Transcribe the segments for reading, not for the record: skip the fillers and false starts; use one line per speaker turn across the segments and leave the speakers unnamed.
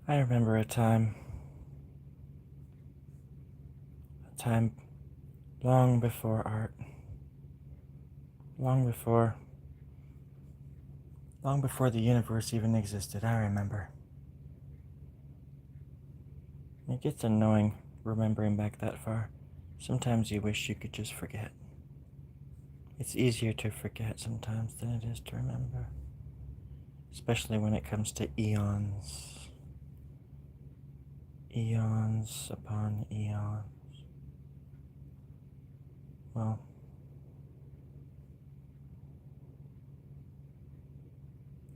I remember a time long before art, long before, long before the universe even existed. I remember. It gets annoying remembering back that far. Sometimes you wish you could just forget. It's easier to forget sometimes than it is to remember, especially when it comes to eons. Eons upon eons. Well,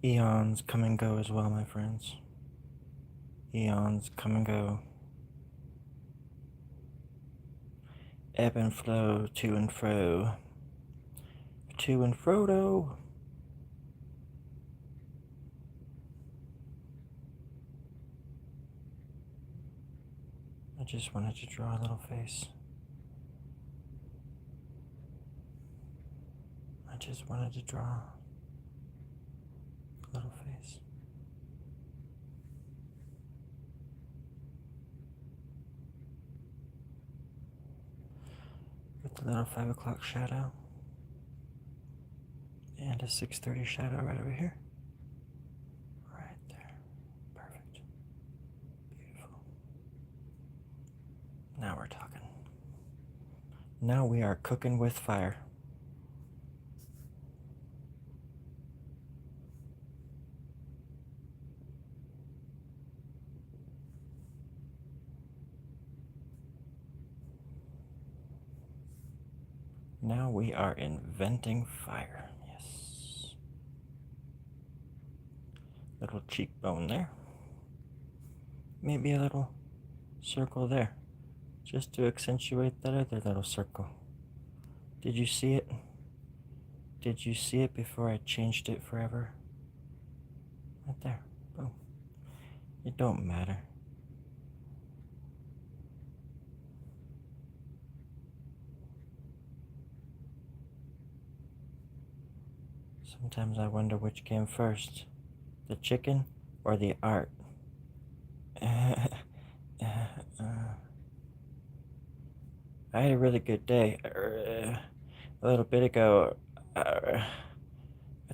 eons come and go as well, my friends. Eons come and go. Ebb and flow, to and fro. To and Frodo. I just wanted to draw a little face. I just wanted to draw a little face. With the little 5 o'clock shadow. And a 6:30 shadow right over here. Right there. Perfect. Beautiful. Now we're talking. Now we are cooking with fire. Now we are inventing fire. Yes. Little cheekbone there. Maybe a little circle there, just to accentuate that other little circle. Did you see it? Did you see it before I changed it forever? Right there. Boom. It don't matter. Sometimes I wonder which came first, the chicken or the art. I had a really good day. A little bit ago, I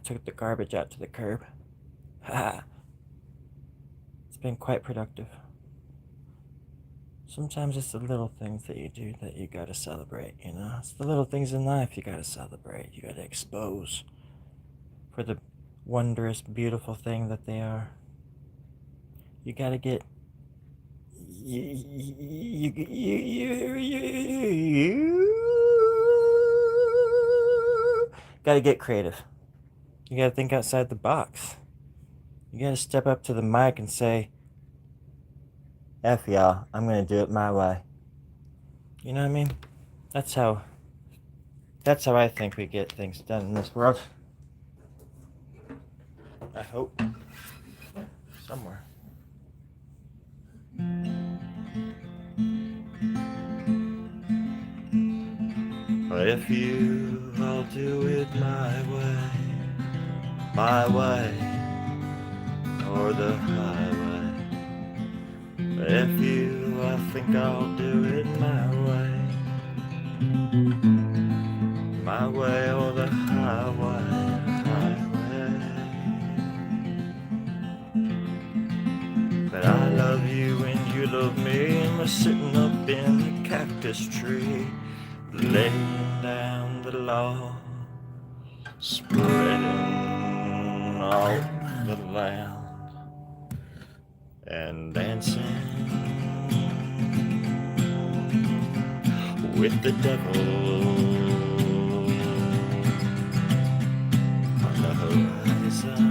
took the garbage out to the curb. It's been quite productive. Sometimes it's the little things that you do that you gotta celebrate, you know? It's the little things in life you gotta celebrate, you gotta expose for the wondrous, beautiful thing that they are. You gotta get you gotta get creative. You gotta think outside the box. You gotta step up to the mic and say, F y'all, I'm gonna do it my way. You know what I mean? That's how I think we get things done in this world. I hope. Somewhere. If you, I'll do it my way, or the highway. If you, I think I'll do it my way or the highway. But I love you and you love me, and we're sitting up in the cactus tree, laying down the law, spreading out the land, and dancing with the devil on the horizon.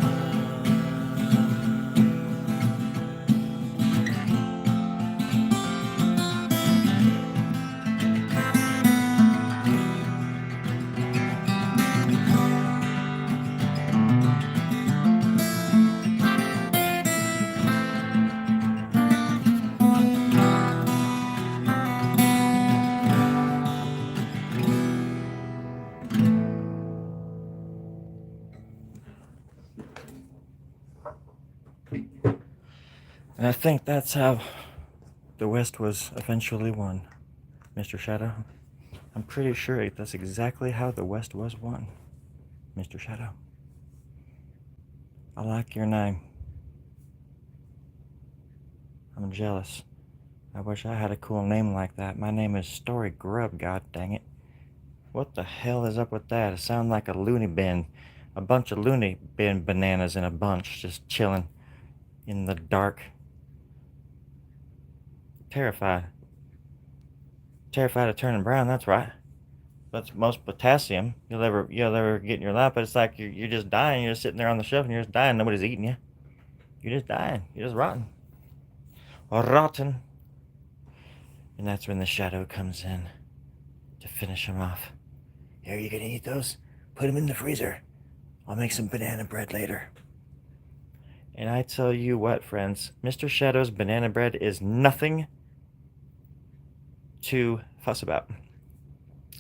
And I think that's how the West was eventually won, Mr. Shadow. I'm pretty sure that's exactly how the West was won, Mr. Shadow. I like your name. I'm jealous. I wish I had a cool name like that. My name is Story Grub, god dang it. What the hell is up with that? It sounds like a loony bin. A bunch of loony bin bananas in a bunch, just chilling in the dark. Terrified. Terrified of turning brown, that's right. That's most potassium you'll ever get in your life, but it's like you're just dying. You're just sitting there on the shelf and you're just dying. Nobody's eating you. You're just dying. You're just rotten. Rotten. And that's when the shadow comes in to finish him off. Here, you gonna eat those? Put them in the freezer. I'll make some banana bread later. And I tell you what, friends, Mr. Shadow's banana bread is nothing to fuss about.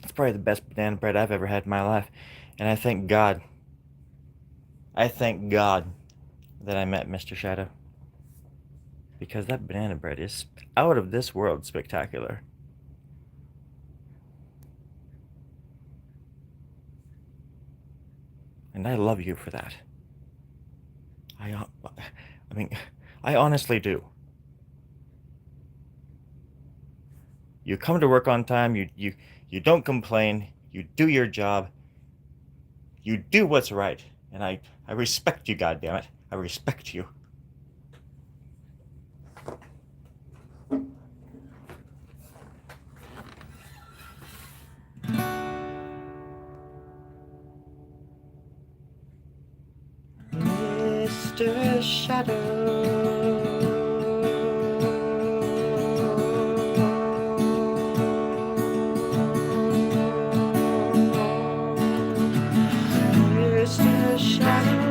It's probably the best banana bread I've ever had in my life. And I thank God that I met Mr. Shadow. Because that banana bread is out of this world spectacular. And I love you for that. I mean, I honestly do. You come to work on time, you don't complain, you do your job, you do what's right, and I respect you, goddammit. I respect you. Mr. Shadow. Mr. Shadow.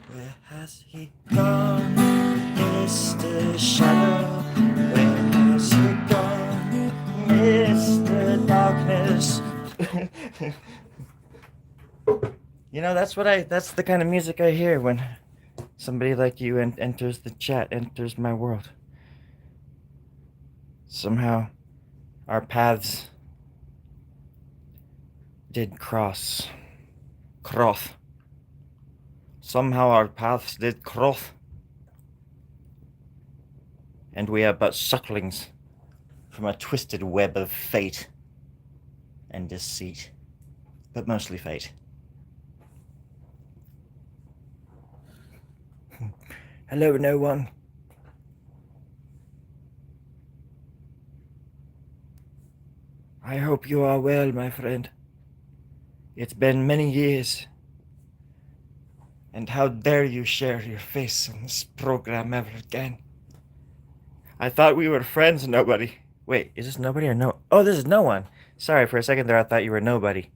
Where has he gone, Mr. Shadow? Where has he gone, Mr. Darkness? You know, that's the kind of music I hear when somebody like you enters the chat, enters my world. Somehow, our paths did cross. Somehow our paths did cross. And we are but sucklings from a twisted web of fate and deceit. But mostly fate. Hello, no one. I hope you are well, my friend. It's been many years. And how dare you share your face on this program ever again? I thought we were friends, nobody. Wait, is this nobody or no? Oh, this is no one. Sorry, for a second there I thought you were nobody.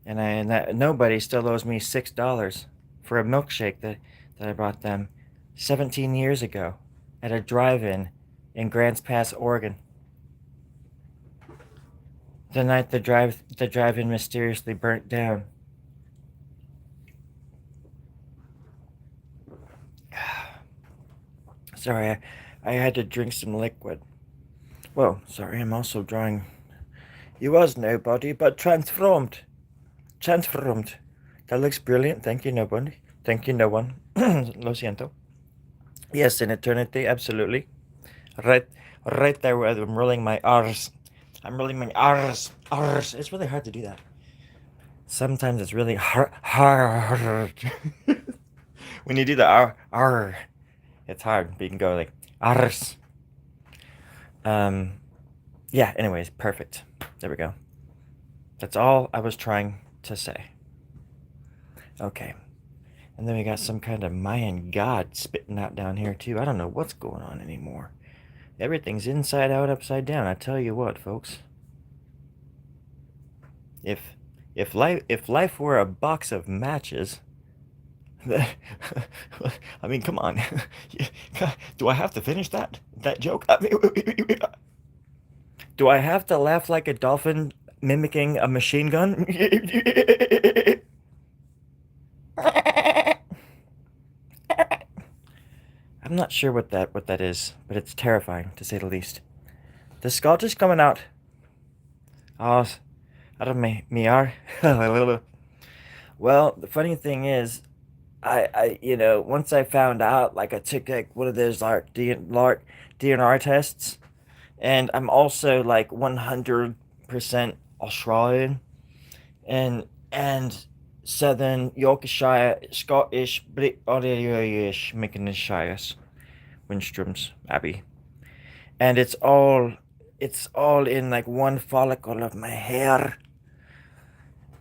And that nobody still owes me $6 for a milkshake that I bought them 17 years ago at a drive-in in Grants Pass, Oregon. The night the drive-in mysteriously burnt down. Sorry, I had to drink some liquid. Well, sorry, I'm also drawing. You was nobody, but transformed. Transformed. That looks brilliant. Thank you, nobody. Thank you, no one. Lo siento. Yes, in eternity, absolutely. Right there where I'm rolling my R's. I'm rolling my R's. It's really hard to do that. Sometimes it's really hard. When you do the R, it's hard, but you can go like R's. Yeah, anyways, perfect. There we go. That's all I was trying to say. Okay. And then we got some kind of Mayan god spitting out down here too. I don't know what's going on anymore. Everything's inside out, upside down. I tell you what, folks. If life were a box of matches, I mean, come on. Do I have to finish that joke? I mean, do I have to laugh like a dolphin mimicking a machine gun? I'm not sure what that is, but it's terrifying to say the least. The Scottish coming out. Oh, out of me are. Well, the funny thing is, once I found out, like, I took like one of those like DNR tests, and I'm also like 100% Australian, and Southern Yorkshire, Scottish, Irish, Mackinishire, Winstrom's Abbey, and it's all in like one follicle of my hair.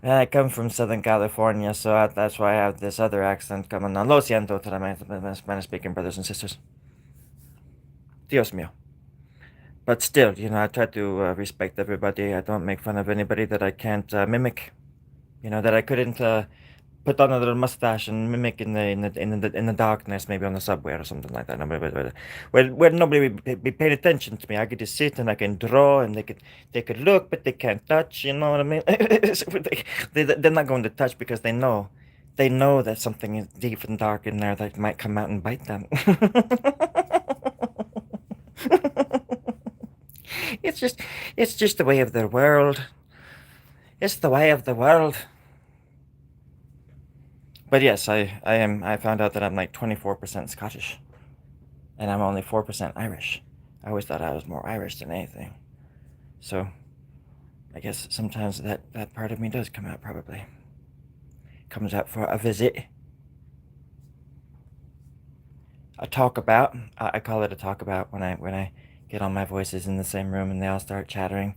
And I come from Southern California, so that's why I have this other accent coming on. Lo siento to my Spanish-speaking brothers and sisters. Dios mío. But still, I try to respect everybody. I don't make fun of anybody that I can't mimic. That I couldn't put on a little mustache and mimic in the darkness, maybe on the subway or something like that. Where nobody would be paying attention to me. I could just sit and I can draw, and they could look, but they can't touch. You know what I mean? They're not going to touch because they know that something is deep and dark in there that might come out and bite them. It's just, it's just the way of the world. It's the way of the world. But yes, I found out that I'm like 24% Scottish, and I'm only 4% Irish. I always thought I was more Irish than anything. So I guess sometimes that part of me does come out, probably. Comes out for a visit. A talk about. I call it a talk about when I get all my voices in the same room and they all start chattering.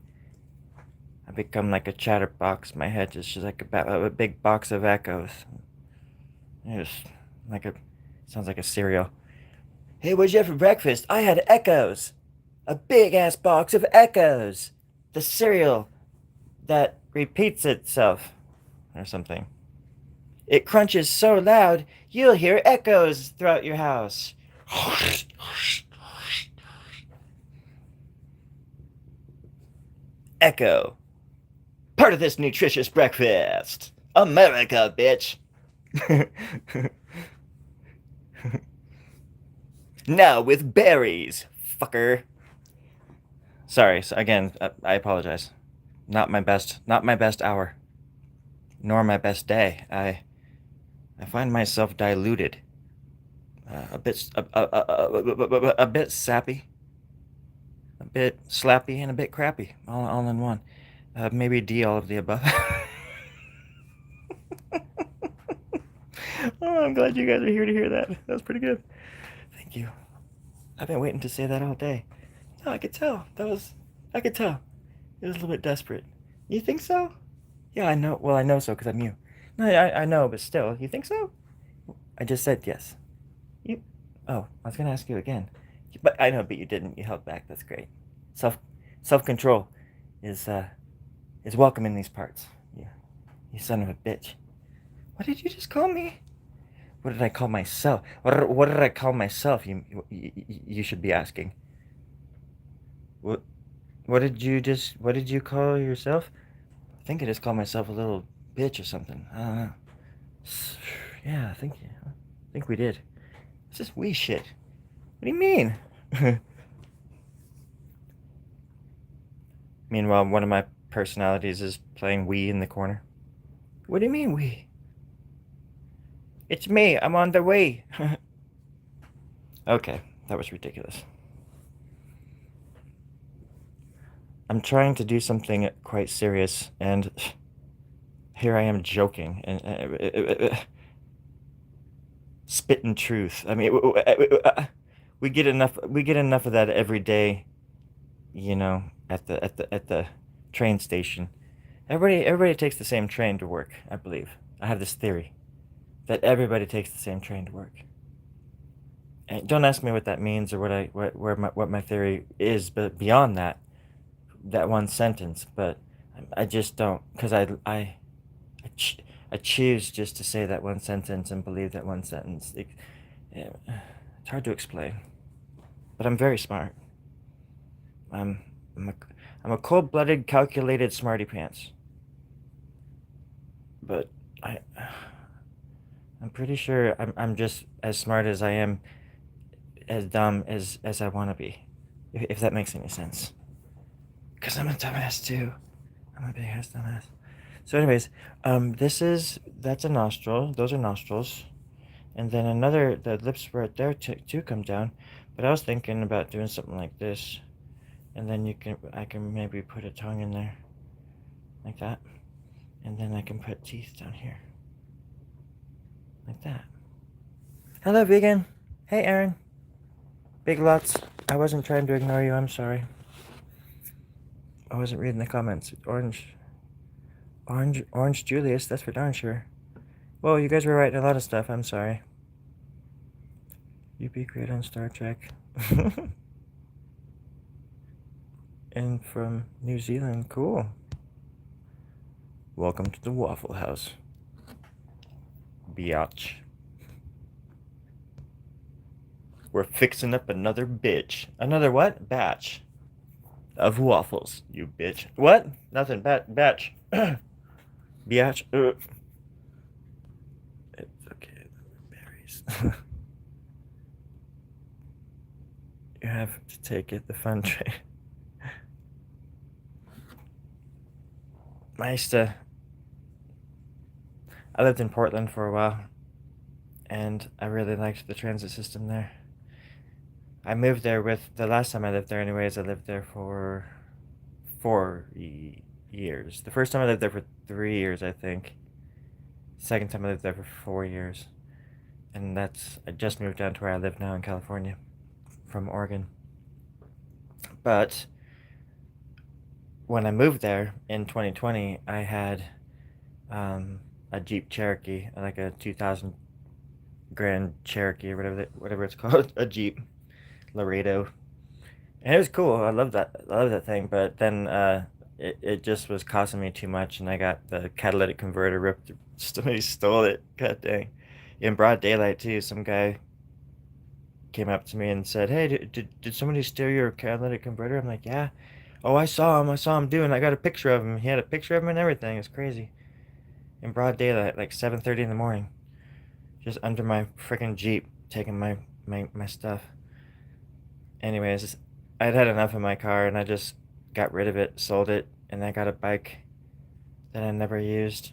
I become like a chatterbox. My head is just like a big box of echoes. It's sounds like a cereal. Hey, what'd you have for breakfast? I had Echoes. A big ass box of Echoes. The cereal that repeats itself. Or something. It crunches so loud, you'll hear echoes throughout your house. Echo. Part of this nutritious breakfast. America, bitch. Now with berries, fucker. Sorry, so again, I apologize. Not my best hour, nor my best day. I find myself diluted, a bit sappy, a bit slappy, and a bit crappy, all in one. Maybe D, all of the above. Oh, I'm glad you guys are here to hear that. That was pretty good. Thank you. I've been waiting to say that all day. No, I could tell. I could tell. It was a little bit desperate. You think so? Yeah, I know. Well, I know so because I'm you. No, I know, but still, you think so? I just said yes. You. Oh, I was gonna ask you again, but I know, but you didn't. You held back. That's great. Self self control is welcome in these parts. You son of a bitch. What did you just call me? What did I call myself? What did I call myself? You should be asking. What what did you call yourself? I think I just called myself a little bitch or something. I don't know. Yeah, I think we did. It's just we shit. What do you mean? Meanwhile, one of my personalities is playing we in the corner. What do you mean we? It's me. I'm on the way. Okay, that was ridiculous. I'm trying to do something quite serious, and here I am joking and spitting truth. I mean, we get enough of that every day, at the train station. Everybody takes the same train to work, I believe. I have this theory that everybody takes the same train to work. don't ask me what that means or what my theory is, but beyond that one sentence. But I just don't, because I choose just to say that one sentence and believe that one sentence. It's hard to explain, but I'm very smart. I'm I'm a, I'm a cold-blooded, calculated smarty pants. But I I'm pretty sure I'm just as smart as I am as dumb as I want to be, if that makes any sense. Cause I'm a dumbass too. I'm a big ass dumbass. So, anyways, that's a nostril. Those are nostrils, and then the lips right there too come down. But I was thinking about doing something like this, and then I can maybe put a tongue in there, like that, and then I can put teeth down here, like that. Hello, vegan. Hey, Aaron. Big lots. I wasn't trying to ignore you. I'm sorry. I wasn't reading the comments. Orange Julius. That's for darn sure. Whoa, you guys were writing a lot of stuff. I'm sorry. You'd be great on Star Trek. And from New Zealand. Cool. Welcome to the Waffle House. Biatch. We're fixing up another bitch. Another what? Batch. Of waffles, you bitch. What? Nothing. Batch. Biatch. It's okay. Berries. You have to take it the fun train. I lived in Portland for a while, and I really liked the transit system there. I moved there the last time I lived there anyways, I lived there for 4 years. The first time I lived there for 3 years, I think. Second time I lived there for 4 years. And I just moved down to where I live now in California from Oregon. But when I moved there in 2020, I had a Jeep Cherokee, like a 2000 Grand Cherokee or whatever it's called, a Jeep Laredo, and it was cool. I love that thing. But then it just was costing me too much, and I got the catalytic converter ripped. Somebody stole it. God dang! In broad daylight too. Some guy came up to me and said, "Hey, did somebody steal your catalytic converter?" I'm like, "Yeah." Oh, I saw him. I saw him doing. I got a picture of him. He had a picture of him and everything. It's crazy. In broad daylight, like 7:30 in the morning, just under my freaking Jeep, taking my stuff. Anyways, I'd had enough of my car and I just got rid of it, sold it, and I got a bike that I never used.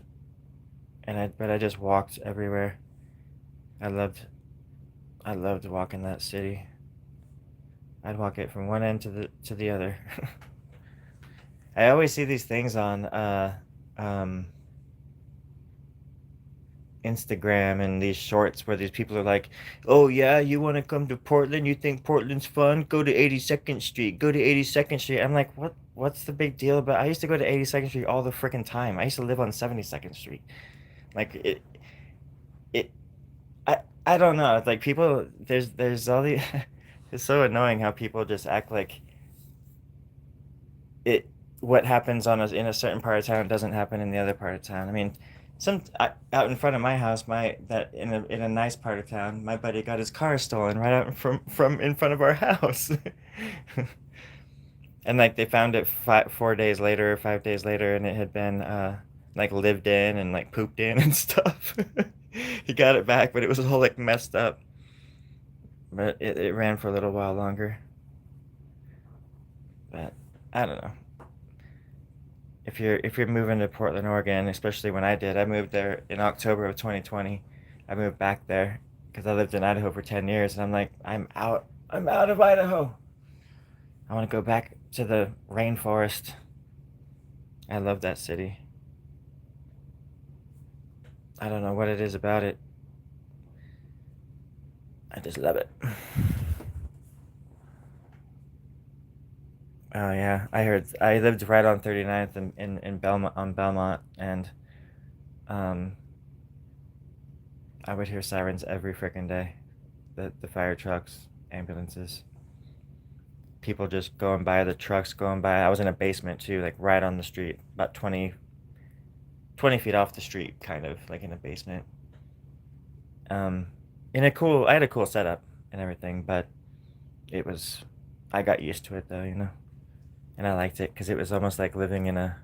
But I just walked everywhere. I loved I loved walking that city. I'd walk it from one end to the other. I always see these things on um Instagram and these shorts where these people are like, "Oh yeah, you want to come to Portland? You think Portland's fun? Go to 82nd Street. Go to 82nd Street." I'm like, "What? What's the big deal about?" I used to go to 82nd Street all the freaking time. I used to live on 72nd Street. Like it. I don't know. It's like people. There's all the. It's so annoying how people just act like it. What happens in a certain part of town doesn't happen in the other part of town. I mean, out in front of my house, in a nice part of town, my buddy got his car stolen right out from in front of our house. And like they found it 4 days later, 5 days later, and it had been like lived in and like pooped in and stuff. He got it back, but it was all like messed up. But it ran for a little while longer. But I don't know. If you're moving to Portland, Oregon, especially when I moved there in October of 2020. I moved back there because I lived in Idaho for 10 years, and I'm like, I'm out of Idaho. I want to go back to the rainforest. I love that city. I don't know what it is about it. I just love it. Oh yeah, I lived right on 39th in Belmont, and um I would hear sirens every freaking day. the fire trucks, ambulances, people just going by, the trucks going by. I was in a basement too, like right on the street, about 20 feet off the street, kind of like in a basement. Um, I had a cool setup and everything, but it was, I got used to it though, and I liked it because it was almost like living in a,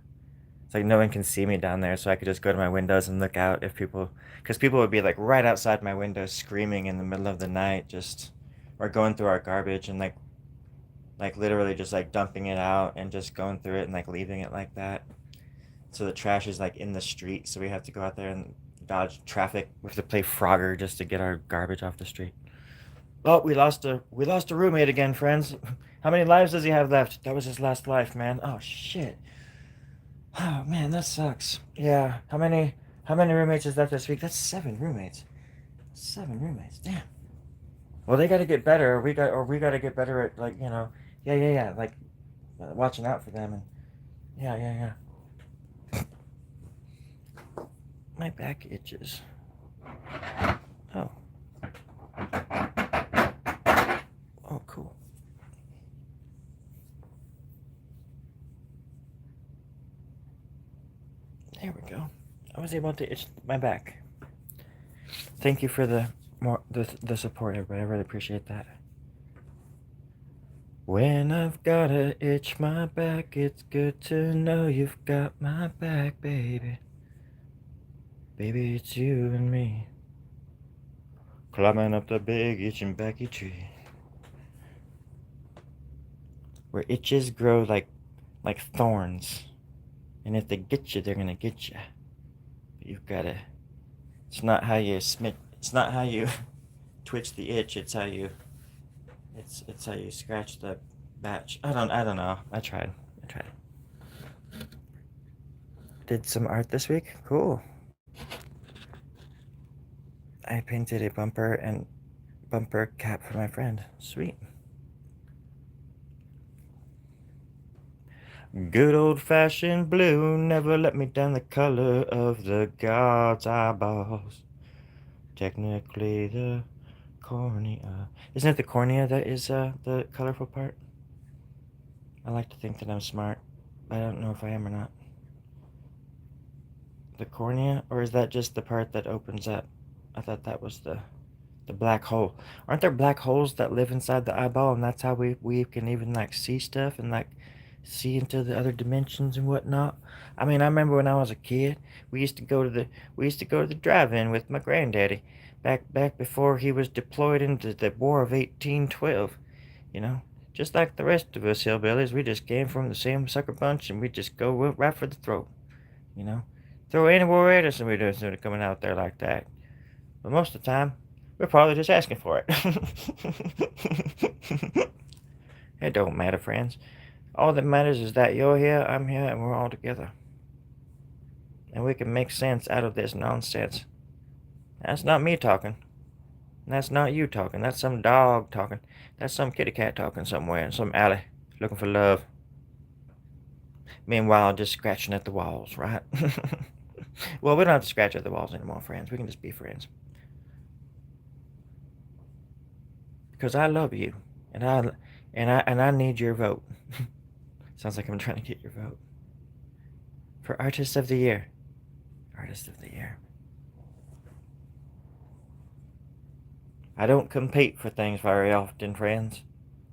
it's like no one can see me down there, so I could just go to my windows and look out if people, because people would be like right outside my window screaming in the middle of the night, just, or going through our garbage and like literally just like dumping it out and just going through it and like leaving it like that. So the trash is like in the street, so we have to go out there and dodge traffic. We have to play Frogger just to get our garbage off the street. Oh, we lost a roommate again, friends. How many lives does he have left? That was his last life, man. Oh shit. Oh man, that sucks. Yeah. How many roommates is that this week? That's 7 roommates. 7 roommates. Damn. Well, they got to get better. Or we got to get better at like yeah. Like watching out for them and yeah. My back itches. Oh. Oh, cool. There we go. I was able to itch my back. Thank you for the support, everybody. I really appreciate that. When I've gotta itch my back, it's good to know you've got my back, baby. Baby, it's you and me. Climbing up the big itching backy tree. Where itches grow like thorns. And if they get you, they're gonna get you. But you've gotta. It's not how you twitch the itch. It's how you. It's how you scratch the batch. I don't know. I tried. Did some art this week. Cool. I painted a bumper cap for my friend. Sweet. Good old-fashioned blue never let me down, the color of the god's eyeballs. Technically the cornea. Isn't it the cornea that is the colorful part? I like to think that I'm smart, but I don't know if I am or not. The cornea, or is that just the part that opens up? I thought that was the black hole. Aren't there black holes that live inside the eyeball, and that's how we can even like see stuff and like see into the other dimensions and whatnot? I mean, I remember when I was a kid, we used to go to the drive-in with my granddaddy, back before he was deployed into the War of 1812. You know, just like the rest of us hillbillies, we just came from the same sucker bunch, and we just go right for the throat. You know, throw any war at us, and we just started coming out there like that. But most of the time, we're probably just asking for it. It don't matter, friends. All that matters is that you're here, I'm here, and we're all together. And we can make sense out of this nonsense. That's not me talking. That's not you talking. That's some dog talking. That's some kitty cat talking somewhere in some alley, looking for love. Meanwhile, just scratching at the walls, right? Well, we don't have to scratch at the walls anymore, friends. We can just be friends. Because I love you, and I need your vote. Sounds like I'm trying to get your vote for Artist of the Year. Artist of the Year. I don't compete for things very often, friends,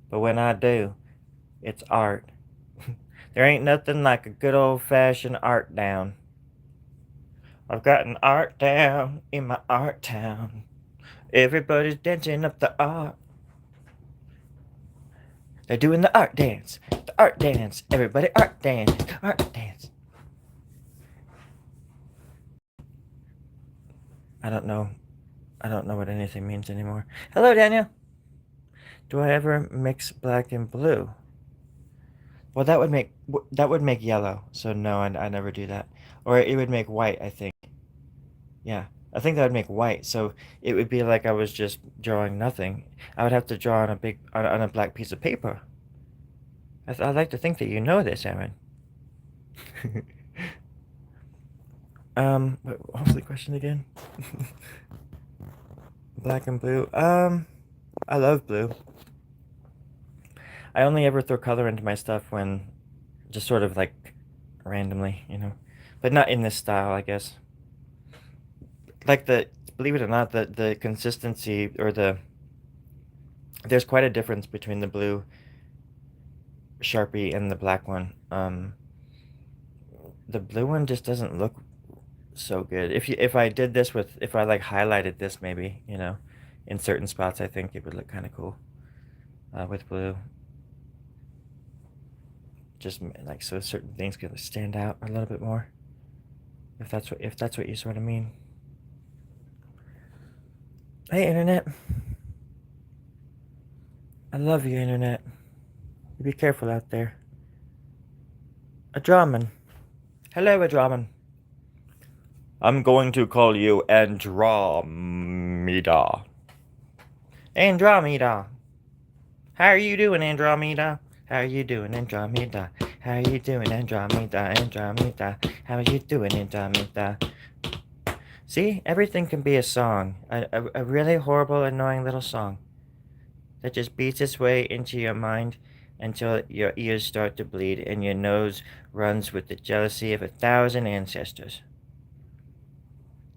but when I do, it's art. There ain't nothing like a good old-fashioned art down. I've got an art down in my art town. Everybody's dancing up the art. They're doing the art dance. The art dance. Everybody art dance. Art dance. I don't know what anything means anymore. Hello, Daniel. Do I ever mix black and blue? Well, that would make yellow. So no, I never do that. Or it would make white, I think. Yeah, I think that would make white. So it would be like I was just drawing nothing. I would have to draw on a black piece of paper. I'd like to think that you know this, Aaron. What was the question again? Black and blue. I love blue. I only ever throw color into my stuff when just sort of like randomly, you know. But not in this style, I guess. Like believe it or not, the consistency or there's quite a difference between the blue Sharpie and the black one. The blue one just doesn't look so good. If I did this with, if I like highlighted this maybe, you know, in certain spots, I think it would look kind of cool with blue. Just like so certain things could stand out a little bit more. If that's what you sort of mean. Hey, internet. I love you, internet. You be careful out there. Adraman. Hello, Adraman. I'm going to call you Andromeda. Andromeda. How are you doing, Andromeda? How are you doing, Andromeda? How are you doing, Andromeda? Andromeda. How are you doing, Andromeda? See, everything can be a song. A really horrible, annoying little song that just beats its way into your mind until your ears start to bleed and your nose runs with the jealousy of 1,000 ancestors.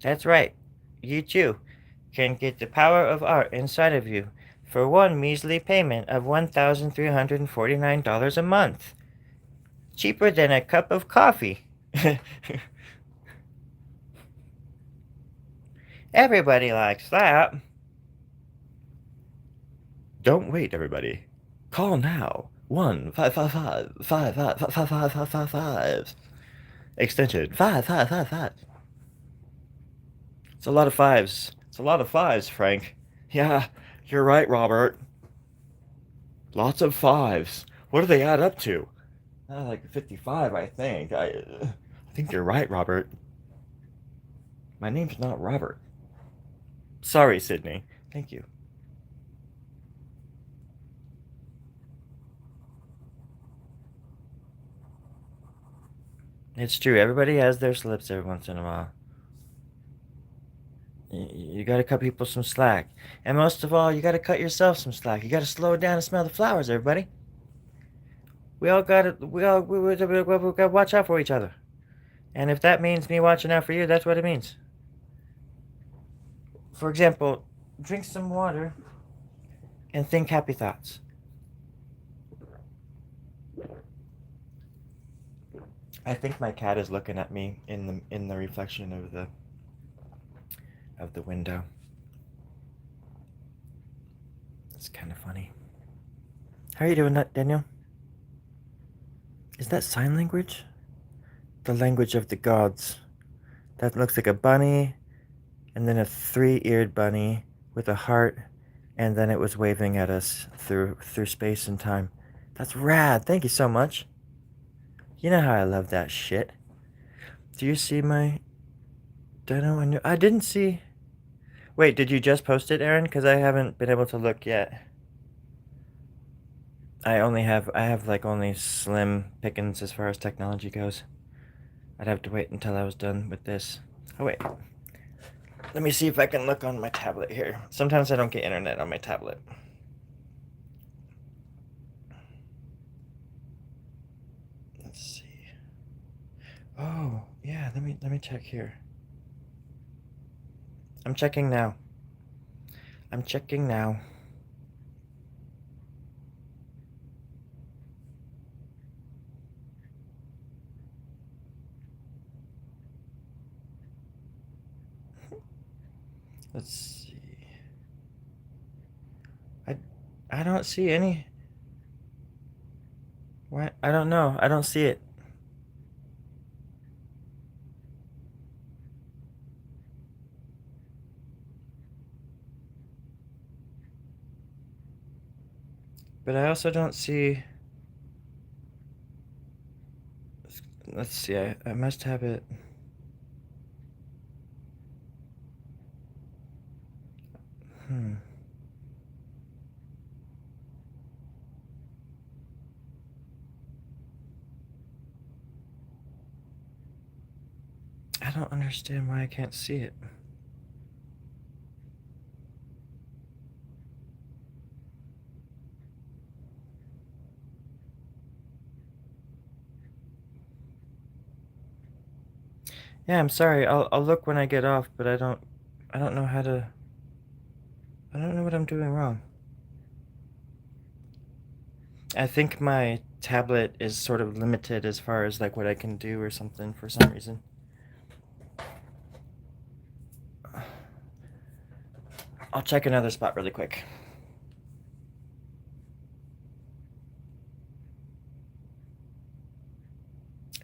That's right. You too can get the power of art inside of you for one measly payment of $1,349 a month. Cheaper than a cup of coffee. Everybody likes that. Don't wait, everybody. Call now. 1-555-555-555. Extension 5555. It's a lot of fives. It's a lot of fives, Frank. Yeah, you're right, Robert. Lots of fives. What do they add up to? Like 55, I think. I think you're right, Robert. My name's not Robert. Sorry, Sydney. Thank you. It's true. Everybody has their slips every once in a while. You gotta cut people some slack. And most of all, you gotta cut yourself some slack. You gotta slow it down and smell the flowers, everybody. We all gotta, we gotta watch out for each other. And if that means me watching out for you, that's what it means. For example, drink some water and think happy thoughts. I think my cat is looking at me in the reflection of the window. It's kind of funny. How are you doing, Daniel? Is that sign language? The language of the gods. That looks like a bunny, and then a 3-eared bunny with a heart, and then it was waving at us through space and time. That's rad. Thank you so much. You know how I love that shit. Do you see my Dino? I didn't see. Wait, did you just post it, Aaron? Because I haven't been able to look yet. I have like only slim pickings as far as technology goes. I'd have to wait until I was done with this. Oh wait. Let me see if I can look on my tablet here. Sometimes I don't get internet on my tablet. Let's see. Oh, yeah, let me check here. I'm checking now. I'm checking now. Let's see. I don't see any. What? I don't know. I don't see it. But I also don't see. Let's see. I must have it. Hmm. I don't understand why I can't see it. Yeah, I'm sorry. I'll look when I get off, but I don't know how to. I don't know what I'm doing wrong. I think my tablet is sort of limited as far as like what I can do or something for some reason. I'll check another spot really quick.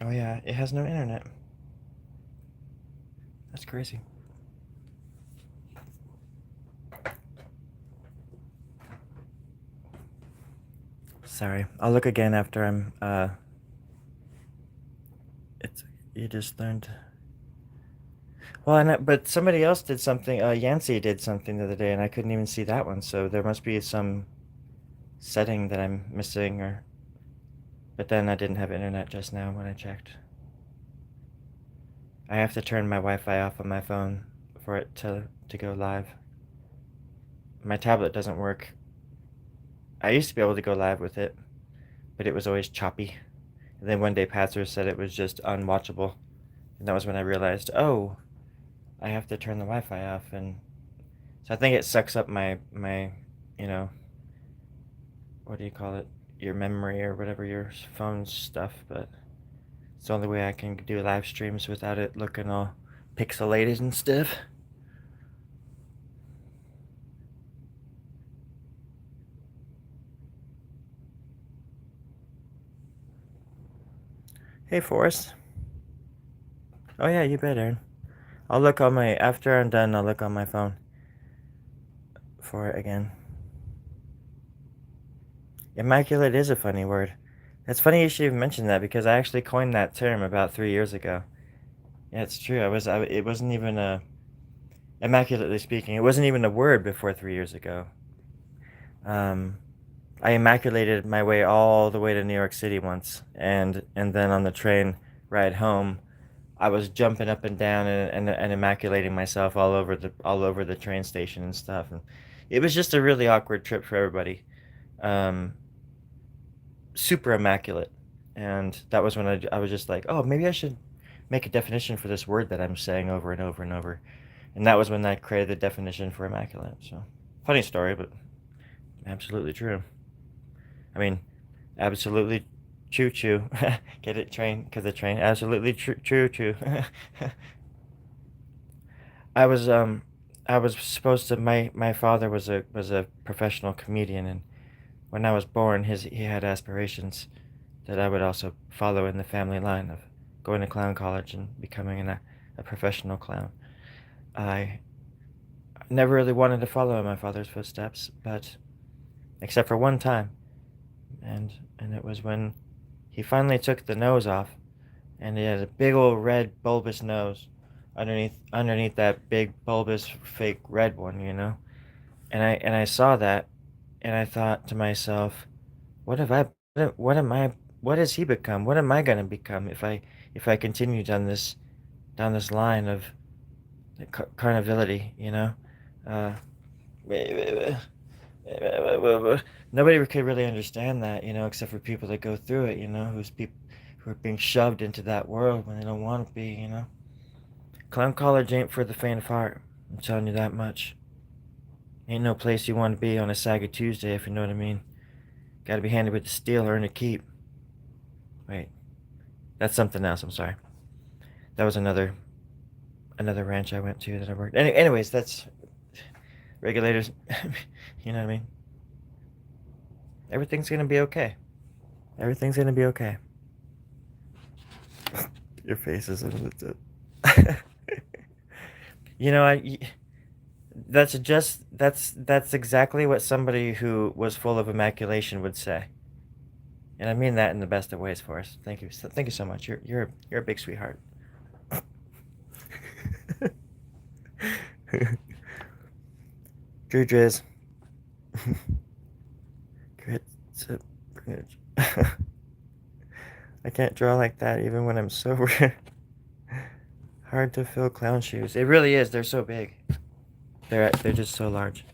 Oh yeah, it has no internet. That's crazy. Sorry. I'll look again after I'm it's you just learned. Well, but somebody else did something. Yancey did something the other day, and I couldn't even see that one. So there must be some setting that I'm missing, or. But then I didn't have internet just now when I checked. I have to turn my Wi-Fi off on my phone for it to go live. My tablet doesn't work. I used to be able to go live with it, but it was always choppy. And then one day Patzer said it was just unwatchable, and that was when I realized, oh, I have to turn the Wi-Fi off, and so I think it sucks up my, you know, what do you call it? Your memory or whatever, your phone stuff, but it's the only way I can do live streams without it looking all pixelated and stuff. Hey, Forrest. Oh yeah, you bet, Aaron. I'll look on my, after I'm done, I'll look on my phone for it again. Immaculate is a funny word. It's funny you should even mention that because I actually coined that term about 3 years ago. Yeah, it's true. It wasn't even immaculately speaking, it wasn't even a word before 3 years ago. Um, I immaculated my way all the way to New York City once, and then on the train ride home, I was jumping up and down and immaculating myself all over the train station and stuff. And it was just a really awkward trip for everybody. Um, Super immaculate, and that was when I was just like, oh, maybe I should make a definition for this word that I'm saying over and over and over. And that was when I created the definition for immaculate. So funny story, but absolutely true. I mean, absolutely choo choo. Get it, train? Because the train. Absolutely choo choo. I was I was supposed to. My father was a professional comedian, and when I was born, he had aspirations that I would also follow in the family line of going to clown college and becoming a professional clown. I never really wanted to follow in my father's footsteps, but except for one time, and and it was when he finally took the nose off, and he had a big old red bulbous nose underneath that big bulbous fake red one, you know. And I saw that, and I thought to myself, what have I? What am I? What has he become? What am I gonna become if I continue down this line of carnivality? You know, uh, nobody could really understand that, you know, except for people that go through it. You know, who are being shoved into that world when they don't want to be. You know, clown college ain't for the faint of heart. I'm telling you that much. Ain't no place you want to be on a Saga Tuesday, if you know what I mean. Got to be handed with the steel or earn a keep. Wait, that's something else. I'm sorry. That was another ranch I went to that I worked. Anyways, that's regulators. You know what I mean. Everything's gonna be okay. Everything's gonna be okay. Your face is in it. You know, that's exactly what somebody who was full of immaculation would say, and I mean that in the best of ways. For us, thank you so much. You're a big sweetheart. Drew Driz. Grit, sip, bridge. I can't draw like that even when I'm sober. Hard to fill clown shoes. It really is. They're so big. They're just so large.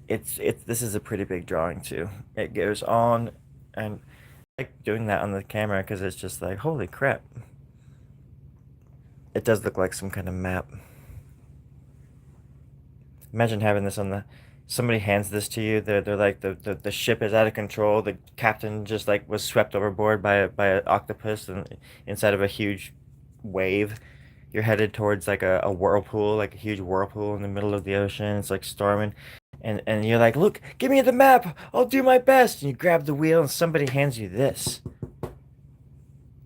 It's this is a pretty big drawing too. It goes on, and I like doing that on the camera because it's just like holy crap. It does look like some kind of map. Imagine having this on the. Somebody hands this to you. They're like the ship is out of control. The captain just like was swept overboard by an octopus and inside of a huge wave. You're headed towards like a whirlpool, like a huge whirlpool in the middle of the ocean. It's like storming. And you're like, look, give me the map. I'll do my best. And you grab the wheel and somebody hands you this.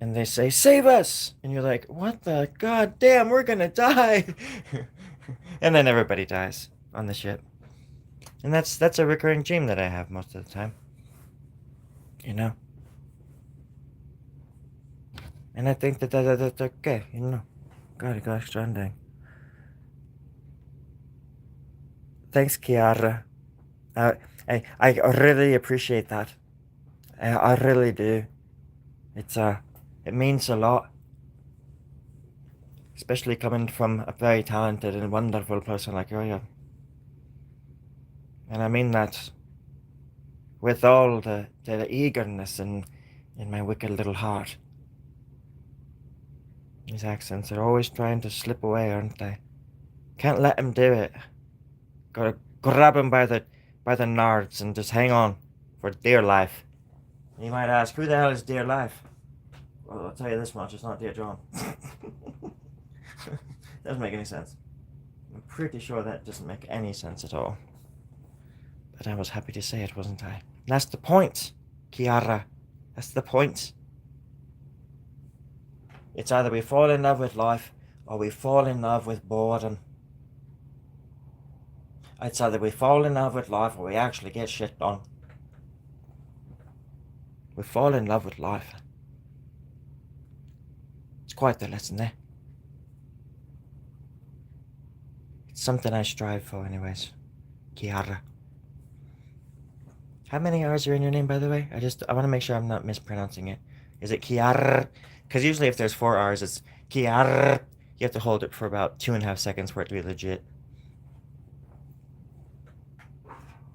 And they say, save us. And you're like, what the god damn, we're gonna die. And then everybody dies on the ship. And that's a recurring dream that I have most of the time. You know? And I think that's okay, you know. Gosh, John dang. Thanks, Kiara. I, I really appreciate that. I really do. It means a lot. Especially coming from a very talented and wonderful person like you. And I mean that with all the eagerness in my wicked little heart. These accents are always trying to slip away, aren't they? Can't let him do it. Gotta grab him by the nards and just hang on for dear life. You might ask, who the hell is dear life? Well, I'll tell you this much, it's not dear John. Doesn't make any sense. I'm pretty sure that doesn't make any sense at all. But I was happy to say it, wasn't I? That's the point, Kiara. That's the point. It's either we fall in love with life or we fall in love with boredom. It's either we fall in love with life or we actually get shit done. We fall in love with life. It's quite the lesson there. It's something I strive for anyways. Kiara. How many R's are in your name, by the way? I want to make sure I'm not mispronouncing it. Is it Kiara? Because usually if there's 4 R's, it's Kiara. You have to hold it for about 2.5 seconds for it to be legit.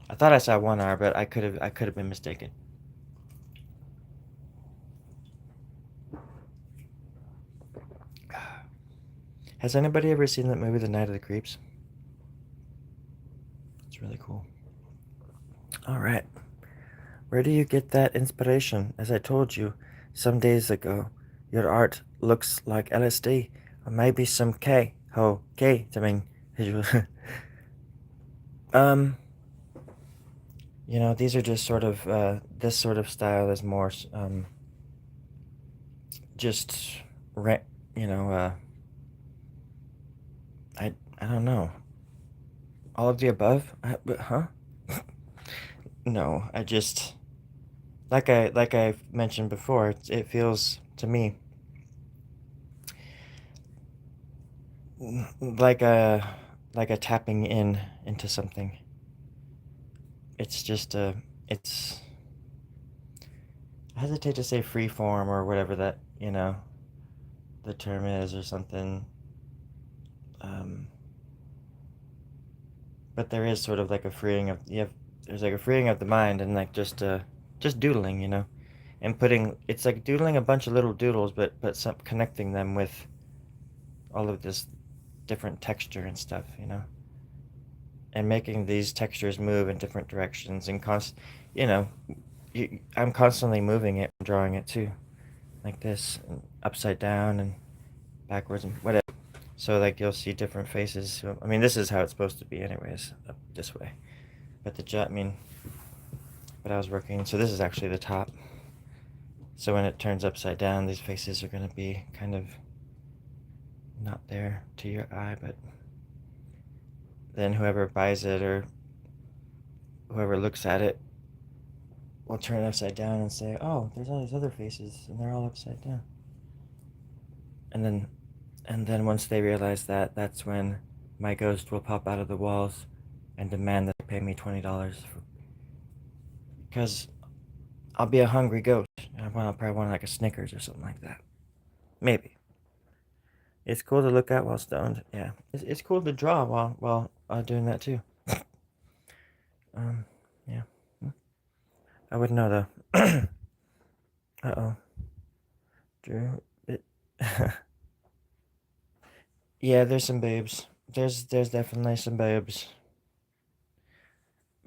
I thought I saw 1 R, but I could have been mistaken. Has anybody ever seen that movie, The Night of the Creeps? It's really cool. All right. Where do you get that inspiration? As I told you some days ago, your art looks like LSD, or maybe some ketamine. You know, these are just sort of, this sort of style is more, just, you know, I don't know. All of the above? Huh? No, I just, like I mentioned before, it feels to me like a tapping into something. It's just it's, I hesitate to say free form or whatever that, you know, the term is or something. But there is sort of like a freeing of there's like a freeing of the mind and like just doodling, you know, and putting it's like doodling a bunch of little doodles, but some connecting them with all of this different texture and stuff, you know, and making these textures move in different directions and you know, I'm constantly moving it, drawing it too, like this, and upside down and backwards and whatever. So like you'll see different faces. I mean, this is how it's supposed to be, anyways, up this way. But but I was working. So this is actually the top. So when it turns upside down, these faces are gonna be kind of not there to your eye, but then whoever buys it or whoever looks at it will turn it upside down and say, "Oh, there's all these other faces, and they're all upside down." And then once they realize that, that's when my ghost will pop out of the walls and demand that they pay me $20 because I'll be a hungry ghost. I'll probably want like a Snickers or something like that. Maybe. It's cool to look at while stoned. Yeah, it's cool to draw while doing that too. Yeah. I wouldn't know though. Uh-oh. Drew, it. Yeah, there's some boobs. There's definitely some boobs.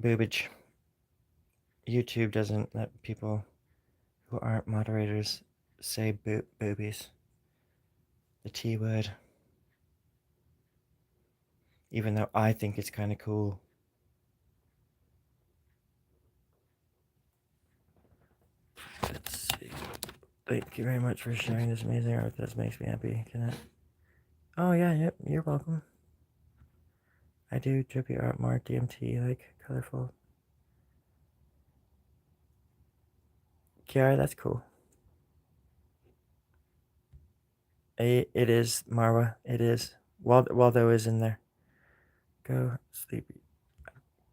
Boobage. YouTube doesn't let people who aren't moderators say boobies. The T word. Even though I think it's kind of cool. Let's see. Thank you very much for sharing this amazing art. This makes me happy. Can I? Oh yeah, yep. You're welcome. I do trippy art more. DMT, like colorful. Kiara, that's cool. It is Marwa. It is. Waldo is in there. Go sleepy.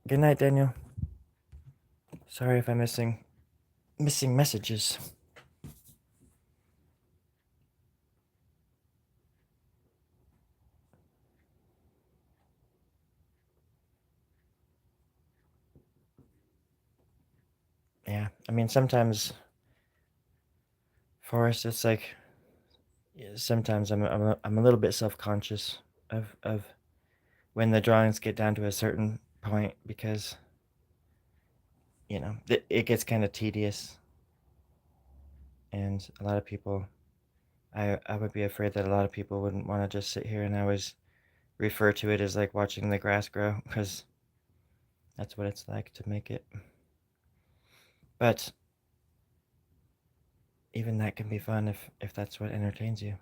Good night, Daniel. Sorry if I'm missing messages. Yeah, I mean sometimes Forrest, it's like sometimes I'm a little bit self-conscious of when the drawings get down to a certain point because you know it gets kind of tedious, and a lot of people I would be afraid that a lot of people wouldn't want to just sit here, and I always refer to it as like watching the grass grow because that's what it's like to make it. But even that can be fun if that's what entertains you.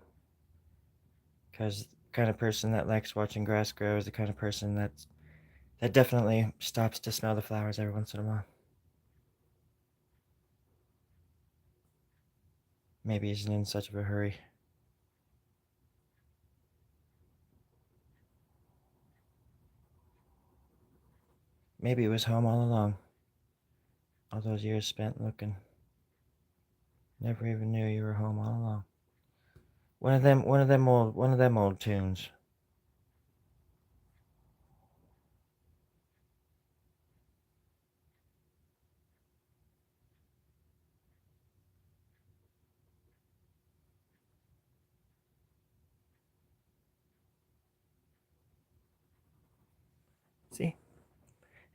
Because the kind of person that likes watching grass grow is the kind of person that definitely stops to smell the flowers every once in a while. Maybe isn't in such of a hurry. Maybe it was home all along. All those years spent looking. Never even knew you were home all along. One of them old tunes. See?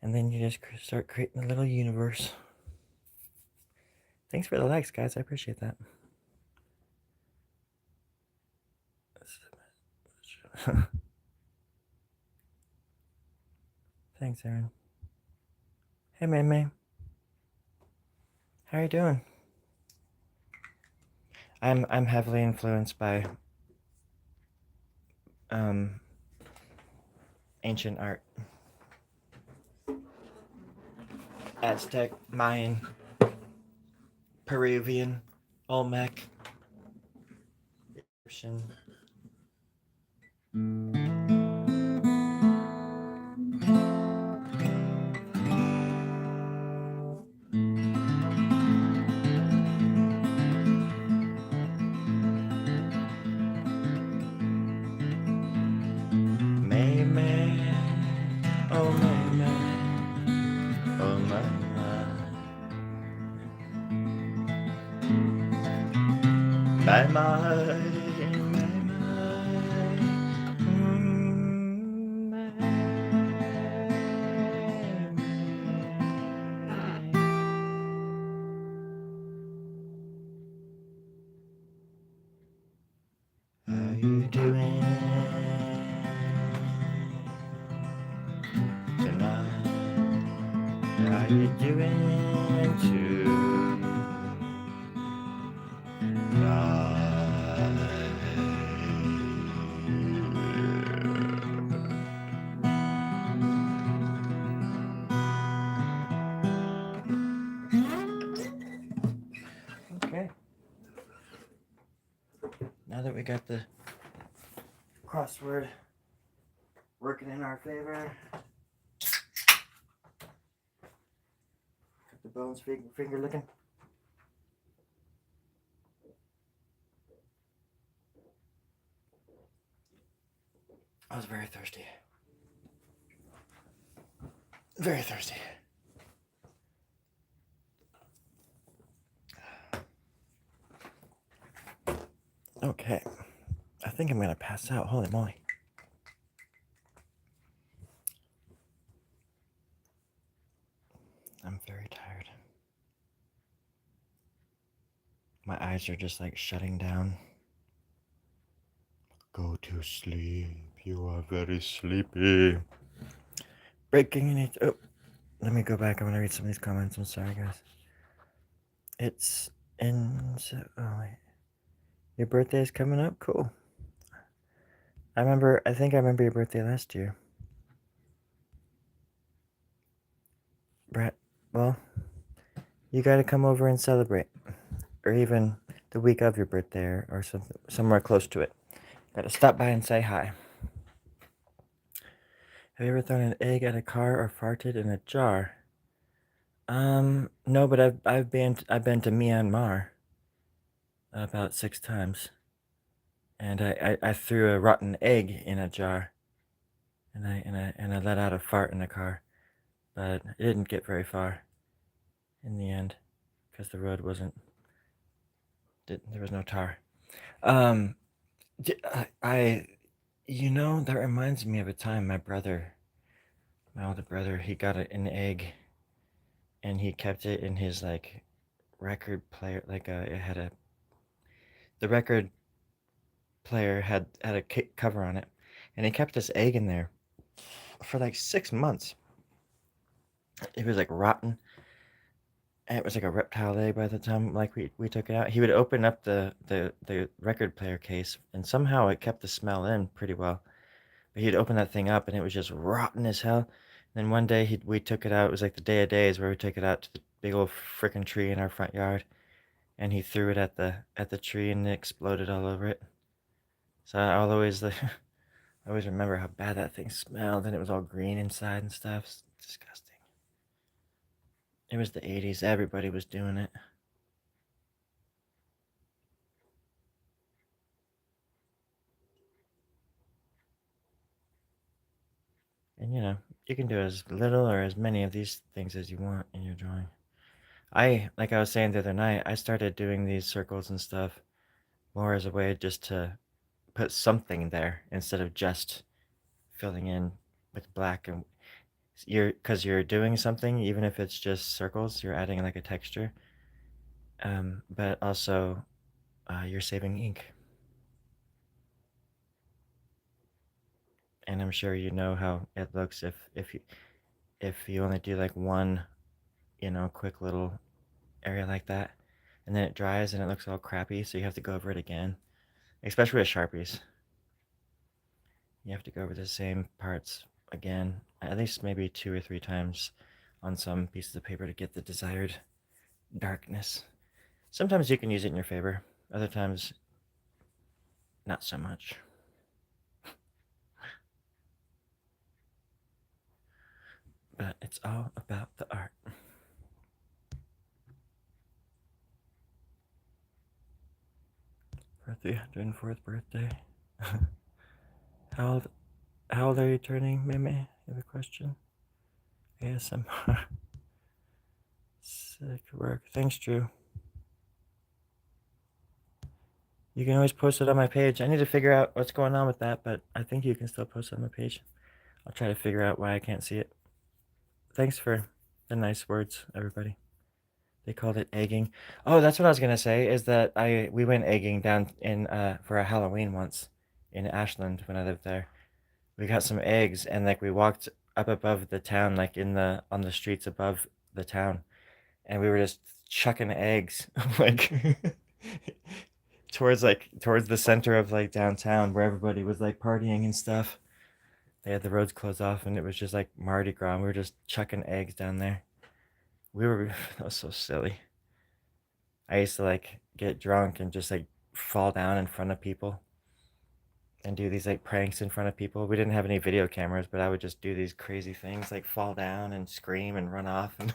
And then you just start creating a little universe. Thanks for the likes, guys. I appreciate that. Thanks, Aaron. Hey, May May. How are you doing? I'm heavily influenced by ancient art. Aztec, Mayan, Peruvian, Olmec, Egyptian. May May, oh May May, oh my my, how you doing tonight? How you doing Okay. Now that we got the crossword working in our favor, got the bones finger licking. I was very thirsty. Very thirsty. Okay. I think I'm gonna pass out. Holy moly. I'm very tired. My eyes are just like shutting down. Go to sleep. You are very sleepy. Breaking news. Oh, let me go back. I'm gonna read some of these comments. I'm sorry, guys. It's in. Oh wait, your birthday is coming up. Cool. I think I remember your birthday last year. Brett, well, you gotta come over and celebrate. Or even the week of your birthday or something, somewhere close to it. Gotta stop by and say hi. Have you ever thrown an egg at a car or farted in a jar? No, but I've been to Myanmar about 6 times, and I threw a rotten egg in a jar, and I let out a fart in the car, but it didn't get very far in the end because the road there was no tar. Um, that reminds me of a time my older brother, he got an egg, and he kept it in his like record player, the record player had a cover on it, and he kept this egg in there for like 6 months. It was like rotten, and it was like a reptile egg by the time like we took it out. He would open up the record player case, and somehow it kept the smell in pretty well. But he'd open that thing up, and it was just rotten as hell. And then one day we took it out. It was like the day of days where we took it out to the big old frickin' tree in our front yard, and he threw it at the tree, and it exploded all over it. So I'll always I always remember how bad that thing smelled, and it was all green inside and stuff. It's disgusting. It was the 80s. Everybody was doing it. And you can do as little or as many of these things as you want in your drawing. Like I was saying the other night, I started doing these circles and stuff more as a way just to put something there instead of just filling in with black. And because you're doing something, even if it's just circles, you're adding like a texture. But also you're saving ink. And I'm sure you know how it looks if you only do like one, quick little area like that, and then it dries and it looks all crappy, so you have to go over it again. Especially with Sharpies, you have to go over the same parts again, at least maybe 2 or 3 times on some pieces of paper to get the desired darkness. Sometimes you can use it in your favor, other times not so much. But it's all about the art. For 304th birthday. How old are you turning, Meme? You have a question? ASMR. Sick work. Thanks, Drew. You can always post it on my page. I need to figure out what's going on with that, but I think you can still post it on my page. I'll try to figure out why I can't see it. Thanks for the nice words, everybody. They called it egging. Oh, that's what I was gonna say. Is that we went egging down in for a Halloween once in Ashland when I lived there. We got some eggs, and like we walked up above the town, like on the streets above the town, and we were just chucking eggs like towards the center of like downtown where everybody was like partying and stuff. They had the roads closed off, and it was just like Mardi Gras. We were just chucking eggs down there. That was so silly. I used to like get drunk and just like fall down in front of people and do these like pranks in front of people. We didn't have any video cameras, but I would just do these crazy things like fall down and scream and run off. And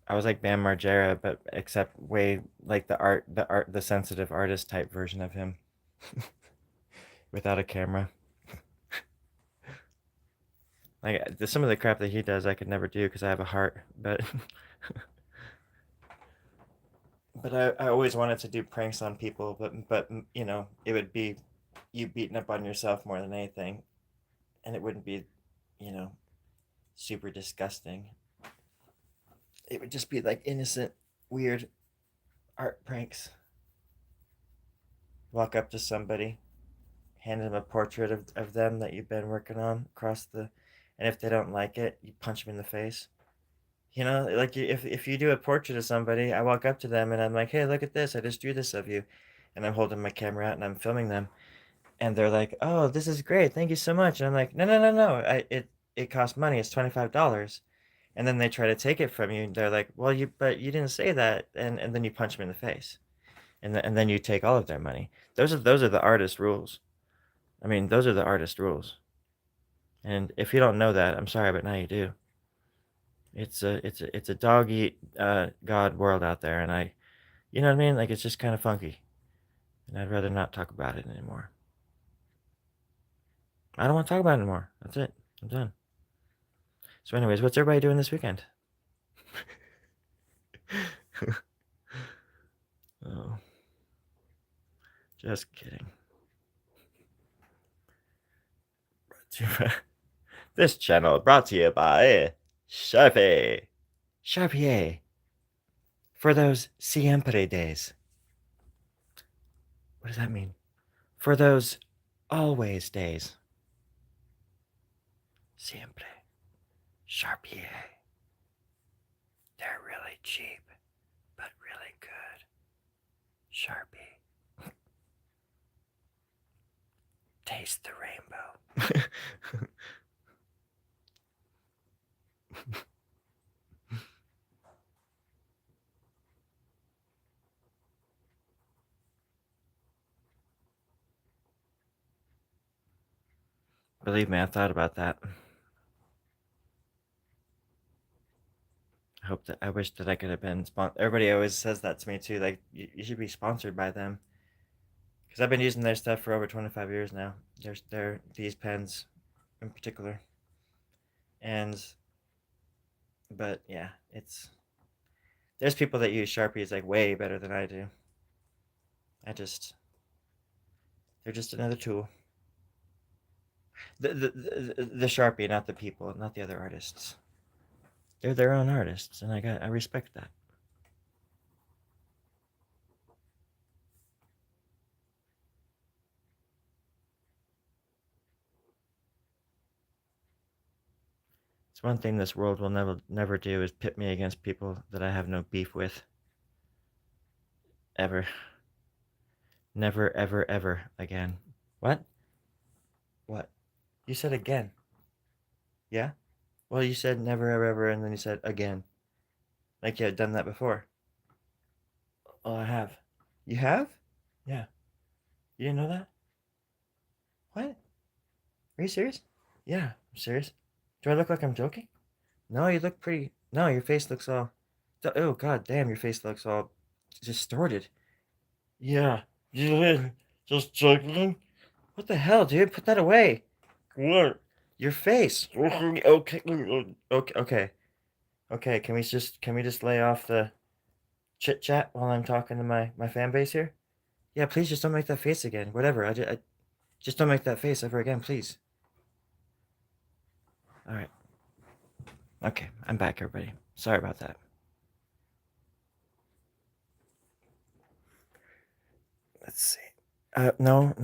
I was like Bam Margera, but except way like the sensitive artist type version of him without a camera. Like some of the crap that he does, I could never do because I have a heart. But but I always wanted to do pranks on people. But it would be you beating up on yourself more than anything, and it wouldn't be, you know, super disgusting. It would just be like innocent, weird art pranks. Walk up to somebody, hand them a portrait of them that you've been working on across the, and if they don't like it, you punch them in the face. You know, like if you do a portrait of somebody, I walk up to them and I'm like, hey, look at this. I just drew this of you. And I'm holding my camera out and I'm filming them. And they're like, oh, this is great. Thank you so much. And I'm like, no, no, no, no. It costs money. It's $25. And then they try to take it from you. They're like, well, but you didn't say that. And then you punch them in the face. And then you take all of their money. Those are the artist rules. I mean, those are the artist rules. And if you don't know that, I'm sorry, but now you do. It's a dog eat god world out there, and you know what I mean? Like it's just kind of funky, and I'd rather not talk about it anymore. I don't want to talk about it anymore. That's it. I'm done. So, anyways, what's everybody doing this weekend? Oh, just kidding. This channel brought to you by Sharpie. Sharpie. For those siempre days. What does that mean? For those always days. Siempre. Sharpie. They're really cheap, but really good. Sharpie. Taste the rainbow. Believe me, I thought about that. I wish that I could have been sponsored. Everybody always says that to me too. Like you should be sponsored by them, because I've been using their stuff for over 25 years now. These pens, in particular, but yeah, there's people that use Sharpies like way better than I do. They're just another tool. The Sharpie, not the people, not the other artists. They're their own artists, and I respect that. It's one thing this world will never do is pit me against people that I have no beef with. Ever. Never, ever, ever again. What? What? You said again. Yeah? Well, you said never, ever, ever, and then you said again. Like you had done that before. Oh, I have. You have? Yeah. You didn't know that? What? Are you serious? Yeah, I'm serious. Do I look like I'm joking? No, you look pretty. No, your face looks all. Oh, god damn, your face looks all distorted. Yeah. You just joking? What the hell, dude? Put that away. What? Your face. Okay. Okay. Okay. Okay. Can we just lay off the chit chat while I'm talking to my fan base here? Yeah, please just don't make that face again. Whatever. I just don't make that face ever again, please. All right. Okay, I'm back, everybody. Sorry about that. Let's see. No,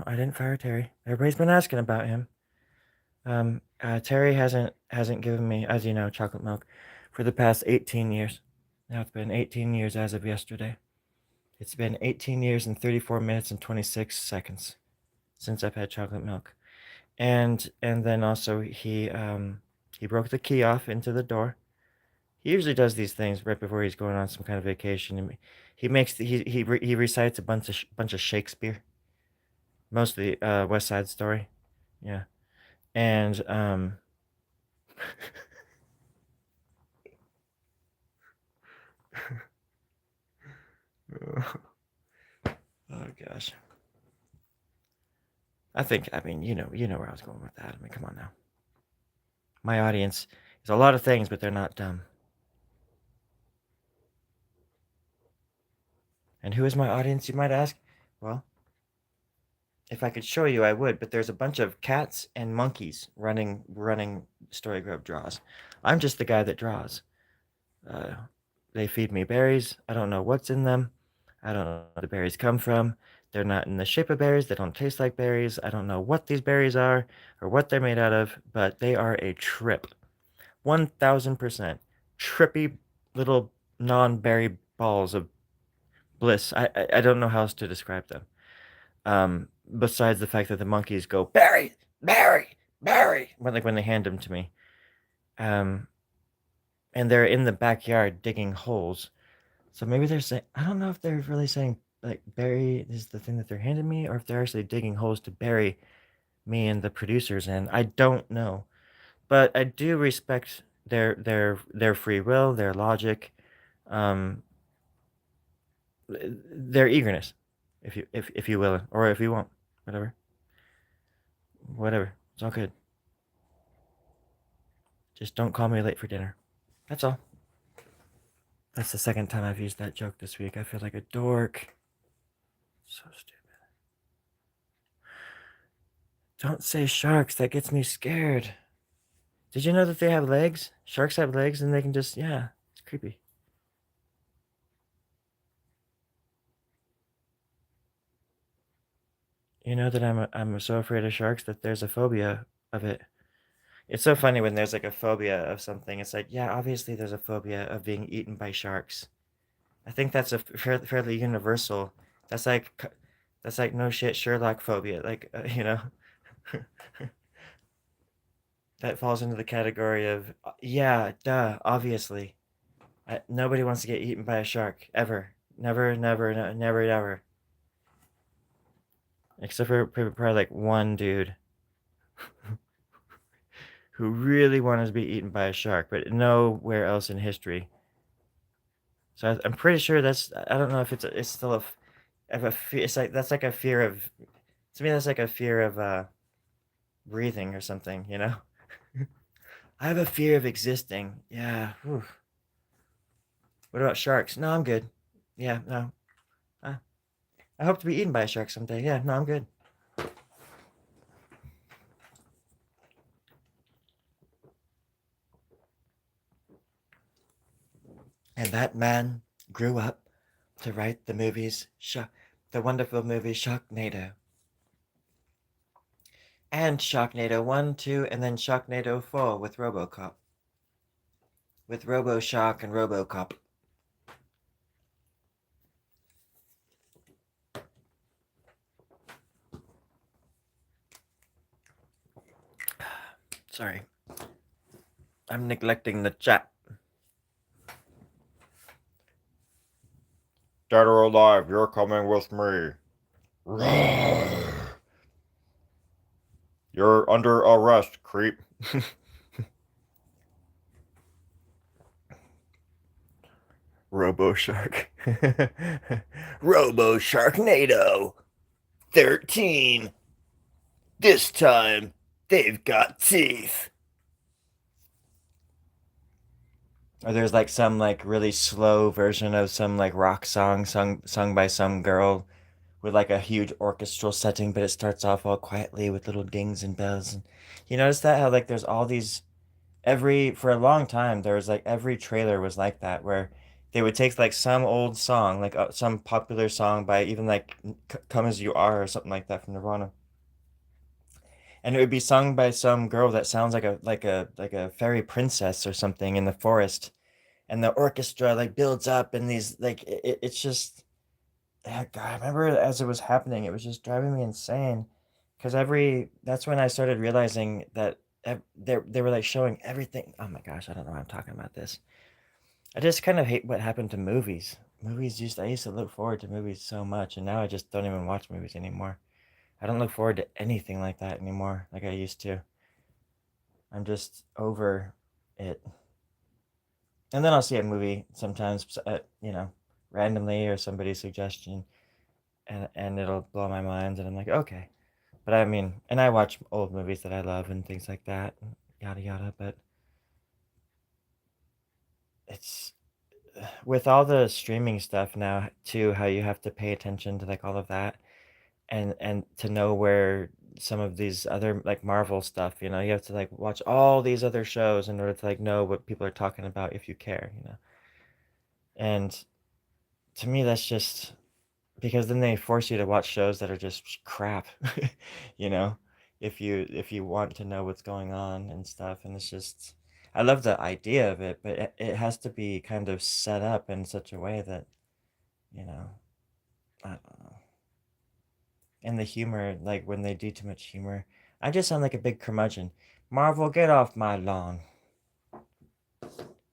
I didn't fire Terry. Everybody's been asking about him. Terry hasn't given me, as you know, chocolate milk for the past 18 years. Now it's been 18 years as of yesterday. It's been 18 years and 34 minutes and 26 seconds since I've had chocolate milk. And then also he broke the key off into the door. He usually does these things right before he's going on some kind of vacation. And he recites a bunch of Shakespeare, mostly West Side Story, yeah. And oh gosh, I mean you know where I was going with that. I mean, come on now. My audience is a lot of things, but they're not dumb. And who is my audience, you might ask? Well, if I could show you, I would, but there's a bunch of cats and monkeys running Story Grove draws. I'm just the guy that draws. They feed me berries. I don't know what's in them. I don't know where the berries come from. They're not in the shape of berries. They don't taste like berries. I don't know what these berries are or what they're made out of, but they are a trip. 1000% trippy little non-berry balls of bliss. I don't know how else to describe them. Besides the fact that the monkeys go berry, berry, berry when they hand them to me. Um, and they're in the backyard digging holes. So maybe they're saying, I don't know if they're really saying like bury is the thing that they're handing me, or if they're actually digging holes to bury me and the producers in. I don't know, but I do respect their free will, their logic, um, their eagerness, if you will, or if you won't, whatever, whatever. It's all good. Just don't call me late for dinner. That's all. That's the second time I've used that joke this week. I feel like a dork. So stupid. Don't say sharks. That gets me scared. Did you know that they have legs? Sharks have legs and they can just, yeah, it's creepy. You know that I'm so afraid of sharks that there's a phobia of it. It's so funny when there's like a phobia of something. It's like, yeah, obviously there's a phobia of being eaten by sharks. I think that's a fairly universal. That's like that's like no shit Sherlock phobia. Like you know, that falls into the category of yeah, duh, obviously. Nobody wants to get eaten by a shark ever. Never, never, no, never, ever. Except for probably like one dude who really wanted to be eaten by a shark, but nowhere else in history. So I'm pretty sure that's. I don't know if it's still it's like that's like a fear of. To me, that's like a fear of breathing or something. You know. I have a fear of existing. Yeah. Whew. What about sharks? No, I'm good. Yeah. No. Uh, I hope to be eaten by a shark someday. Yeah. No, I'm good. And that man grew up to write the wonderful movie Sharknado. And Sharknado 1, 2, and then Sharknado 4 with Robocop. With RoboShark and Robocop. Sorry. I'm neglecting the chat. Dead or alive, you're coming with me. You're under arrest, creep. RoboShark. RoboSharknado 13. This time, they've got teeth. Or there's like some like really slow version of some like rock song sung by some girl with like a huge orchestral setting, but it starts off all quietly with little dings and bells. And you notice that how like there's all these every for a long time there was like every trailer was like that where they would take like some old song like some popular song by even like Come As You Are or something like that from Nirvana, and it would be sung by some girl that sounds like a fairy princess or something in the forest, and the orchestra like builds up and these like it's just yeah, God, I remember as it was happening, it was just driving me insane. Because that's when I started realizing that they were like showing everything. Oh my gosh, I don't know why I'm talking about this. I just kind of hate what happened to movies. I used to look forward to movies so much, and now I just don't even watch movies anymore. I don't look forward to anything like that anymore, like I used to. I'm just over it. And then I'll see a movie sometimes, randomly or somebody's suggestion, and it'll blow my mind, and I'm like, okay. But I mean, and I watch old movies that I love and things like that, yada yada. But it's with all the streaming stuff now too, how you have to pay attention to like all of that. and to know where some of these other like Marvel stuff, you have to like watch all these other shows in order to like know what people are talking about if you care. And to me, that's just because then they force you to watch shows that are just crap, you know, if you want to know what's going on and stuff. And it's just, I love the idea of it, but it has to be kind of set up in such a way that, you know, I don't know. And the humor, like when they do too much humor, I just sound like a big curmudgeon. Marvel, get off my lawn.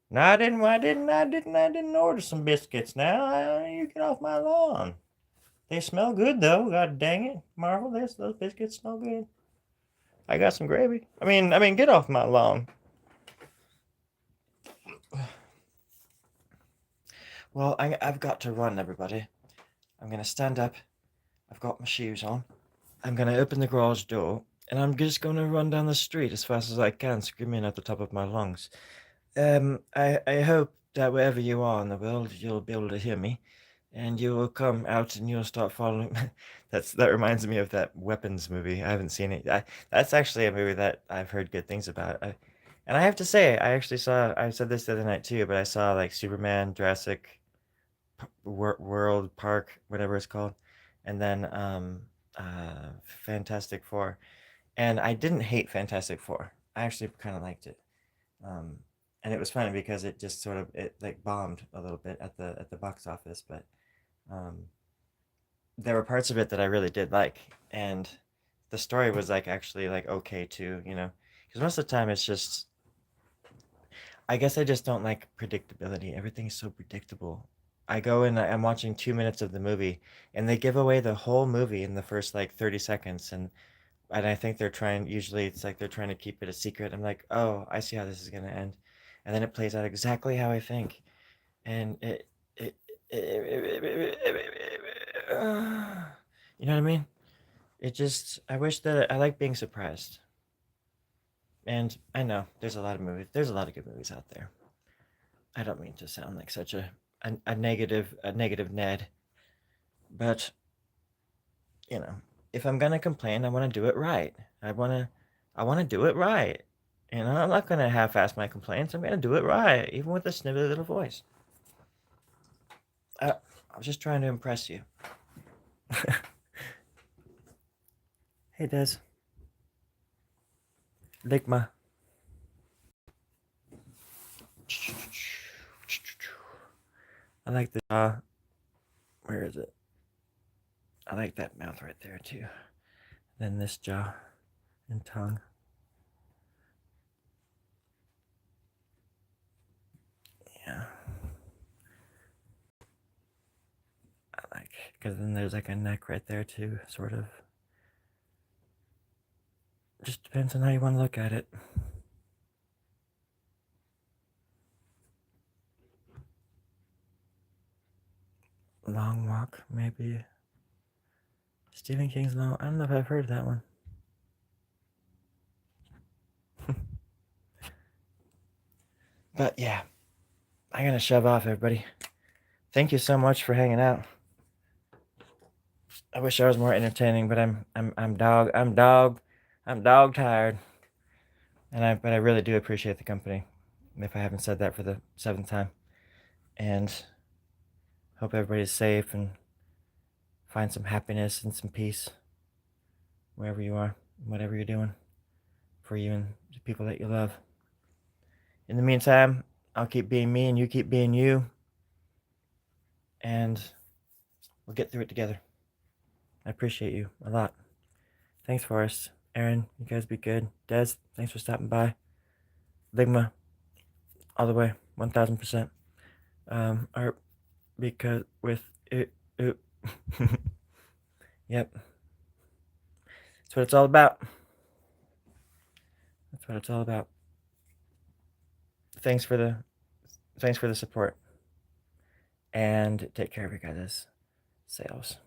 No, I didn't order some biscuits. Now you get off my lawn. They smell good though. God dang it, Marvel, those biscuits smell good. I got some gravy. I mean, get off my lawn. Well, I've got to run, everybody. I'm gonna stand up. I've got my shoes on. I'm gonna open the garage door, and I'm just gonna run down the street as fast as I can, screaming at the top of my lungs. I hope that wherever you are in the world, you'll be able to hear me, and you will come out and you'll start following. That reminds me of that Weapons movie. I haven't seen it. That's actually a movie that I've heard good things about. And I have to say, I actually saw. I said this the other night too, but I saw like Superman, Jurassic World Park, whatever it's called, and then Fantastic Four. And I didn't hate Fantastic Four. I actually kind of liked it. Um, and it was funny because it just sort of it like bombed a little bit at the box office, but um, there were parts of it that I really did like, and the story was like actually like okay too. Because most of the time it's just I guess I just don't like predictability. Everything's so predictable. I go in, I'm watching 2 minutes of the movie, and they give away the whole movie in the first like 30 seconds, and I think they're trying. Usually, it's like they're trying to keep it a secret. I'm like, oh, I see how this is gonna end, and then it plays out exactly how I think, and it, you know what I mean? It just, I wish that I like being surprised, and I know there's a lot of movies. There's a lot of good movies out there. I don't mean to sound like such a negative Ned, but if I'm gonna complain, I want to do it right. I want to do it right. I'm not gonna half-ass my complaints. I'm gonna do it right, even with a snivelly little voice. I was just trying to impress you. Hey, Des. Ligma. I like the where is it? I like that mouth right there too. Then this jaw and tongue. Yeah. I like because then there's like a neck right there too, sort of. Just depends on how you want to look at it. Long Walk, maybe. Stephen King's Long. I don't know if I've heard that one. But yeah, I'm gonna shove off, everybody. Thank you so much for hanging out. I wish I was more entertaining, but I'm dog tired. But I really do appreciate the company. If I haven't said that for the seventh time, and hope everybody's safe and find some happiness and some peace wherever you are, whatever you're doing, for you and the people that you love. In the meantime, I'll keep being me and you keep being you, and we'll get through it together. I appreciate you a lot. Thanks, Forrest. Aaron, you guys be good. Des, thanks for stopping by. Ligma, all the way, 1000%. Art, because with it. Yep. That's what it's all about. That's what it's all about. Thanks for the support. And take care of your guys' sales.